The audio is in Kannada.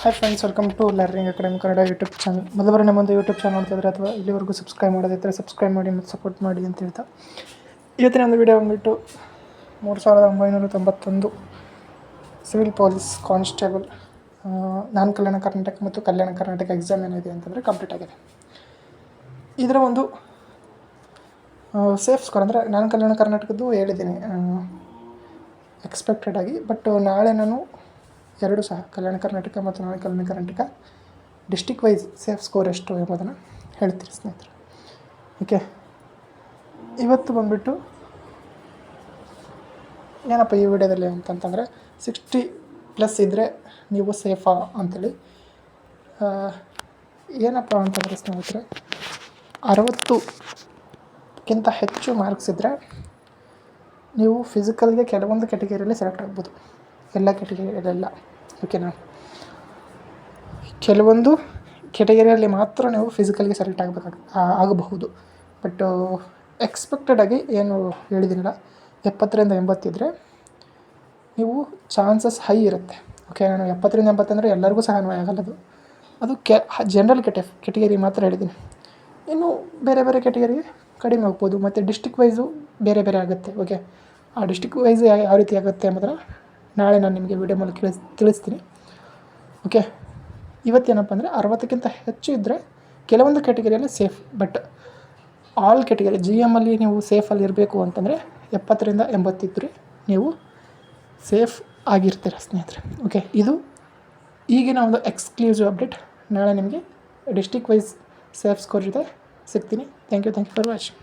Hi friends, welcome to learning academy Kannada YouTube channel. ಮೊದಲ ನಮ್ಮೊಂದು ಯೂಟ್ಯೂಬ್ ಚಾನಲ್ ನೋಡ್ತಿದ್ರೆ ಅಥವಾ ಇಲ್ಲಿವರೆಗೂ ಸಬ್ಸ್ಕ್ರೈಬ್ ಮಾಡೋದಿದ್ದರೆ ಸಬ್ಸ್ಕ್ರೈಬ್ ಮಾಡಿ ಮತ್ತು ಸಪೋರ್ಟ್ ಮಾಡಿ ಅಂತ ಹೇಳ್ತಾ, ಇವತ್ತಿನ ಒಂದು ವಿಡಿಯೋ ಬಂದುಬಿಟ್ಟು 3991 ಸಿವಿಲ್ ಪೊಲೀಸ್ ಕಾನ್ಸ್ಟೇಬಲ್ ನಾನ್ ಕಲ್ಯಾಣ ಕರ್ನಾಟಕ ಮತ್ತು ಕಲ್ಯಾಣ ಕರ್ನಾಟಕ ಎಕ್ಸಾಮ್ ಏನಿದೆ ಅಂತಂದರೆ ಕಂಪ್ಲೀಟ್ ಆಗಿದೆ. ಇದರ ಒಂದು ಸೇಫ್ ಸ್ಕೋರ್ ಅಂದರೆ ನಾನ್ ಕಲ್ಯಾಣ ಕರ್ನಾಟಕದ್ದು ಹೇಳಿದ್ದೀನಿ ಎಕ್ಸ್ಪೆಕ್ಟೆಡ್ ಆಗಿ. ಬಟ್ ನಾಳೆ ನಾನು ಎರಡು ಸಹ ಕಲ್ಯಾಣ ಕರ್ನಾಟಕ ಮತ್ತು non Kalyana Karnataka district wise safe score ಎಷ್ಟು ಎಂಬುದನ್ನು ಹೇಳ್ತೀರಿ ಸ್ನೇಹಿತರೆ. ಓಕೆ, ಇವತ್ತು ಬಂದುಬಿಟ್ಟು ಏನಪ್ಪ ಈ ವಿಡಿಯೋದಲ್ಲಿ ಅಂತಂತಂದರೆ 60+ ಇದ್ದರೆ ನೀವು ಸೇಫಾ ಅಂಥೇಳಿ. ಏನಪ್ಪ ಅಂತಂದರೆ ಸ್ನೇಹಿತರೆ, 60ಕ್ಕಿಂತ ಹೆಚ್ಚು ಮಾರ್ಕ್ಸ್ ಇದ್ದರೆ ನೀವು ಫಿಸಿಕಲ್ಗೆ ಕೆಲವೊಂದು ಕ್ಯಾಟಗರಿಯಲ್ಲಿ ಸೆಲೆಕ್ಟ್ ಆಗ್ಬೋದು. ಎಲ್ಲ ಕ್ಯಾಟಗರಿಯಲ್ಲೆಲ್ಲ, ಓಕೆನಾ? ಕೆಲವೊಂದು ಕ್ಯಾಟಗರಿಯಲ್ಲಿ ಮಾತ್ರ ನೀವು ಫಿಸಿಕಲ್ಗೆ ಸೆಲೆಕ್ಟ್ ಆಗಬಹುದು. ಬಟ್ ಎಕ್ಸ್ಪೆಕ್ಟೆಡ್ ಆಗಿ ಏನು ಹೇಳಿದ್ದೀನಲ್ಲ, 70ರಿಂದ 80 ಇದ್ದರೆ ನೀವು ಚಾನ್ಸಸ್ ಹೈ ಇರುತ್ತೆ. ಓಕೆ, ನಾನು 70ರಿಂದ 80 ಅಂದರೆ ಎಲ್ಲರಿಗೂ ಸಹ ಅನ್ವಯ ಆಗಲ್ಲದು. ಅದು ಜನರಲ್ ಕ್ಯಾಟಗರಿ ಮಾತ್ರ ಹೇಳಿದ್ದೀನಿ. ಇನ್ನು ಬೇರೆ ಬೇರೆ ಕ್ಯಾಟಗರಿಗೆ ಕಡಿಮೆ ಹೋಗ್ಬೋದು. ಮತ್ತು ಡಿಸ್ಟಿಕ್ ವೈಸು ಬೇರೆ ಬೇರೆ ಆಗುತ್ತೆ. ಓಕೆ, ಆ ಡಿಸ್ಟಿಕ್ ವೈಸ್ ಯಾವ ರೀತಿ ಆಗುತ್ತೆ ಎಂಬುದನ್ನು ನಾಳೆ ನಾನು ನಿಮಗೆ ವಿಡಿಯೋ ಮೂಲಕ ತಿಳಿಸ್ತೀನಿ. ಓಕೆ, ಇವತ್ತೇನಪ್ಪ ಅಂದರೆ 60ಕ್ಕಿಂತ ಹೆಚ್ಚು ಇದ್ದರೆ ಕೆಲವೊಂದು ಕ್ಯಾಟಗರಿಯಲ್ಲಿ ಸೇಫ್. ಬಟ್ ಆಲ್ ಕ್ಯಾಟಗರಿ GMಲ್ಲಿ ನೀವು ಸೇಫಲ್ಲಿ ಇರಬೇಕು ಅಂತಂದರೆ 70ರಿಂದ 80 ಇದ್ದರೆ ನೀವು ಸೇಫ್ ಆಗಿರ್ತೀರ ಸ್ನೇಹಿತರೆ. ಓಕೆ, ಇದು ಈಗಿನ ಒಂದು ಎಕ್ಸ್ಕ್ಲೂಸಿವ್ ಅಪ್ಡೇಟ್. ನಾಳೆ ನಿಮಗೆ ಡಿಸ್ಟಿಕ್ ವೈಸ್ ಸೇಫ್ ಸ್ಕೋರ್ ಜೊತೆ ಸಿಗ್ತೀನಿ. Thank you for watching.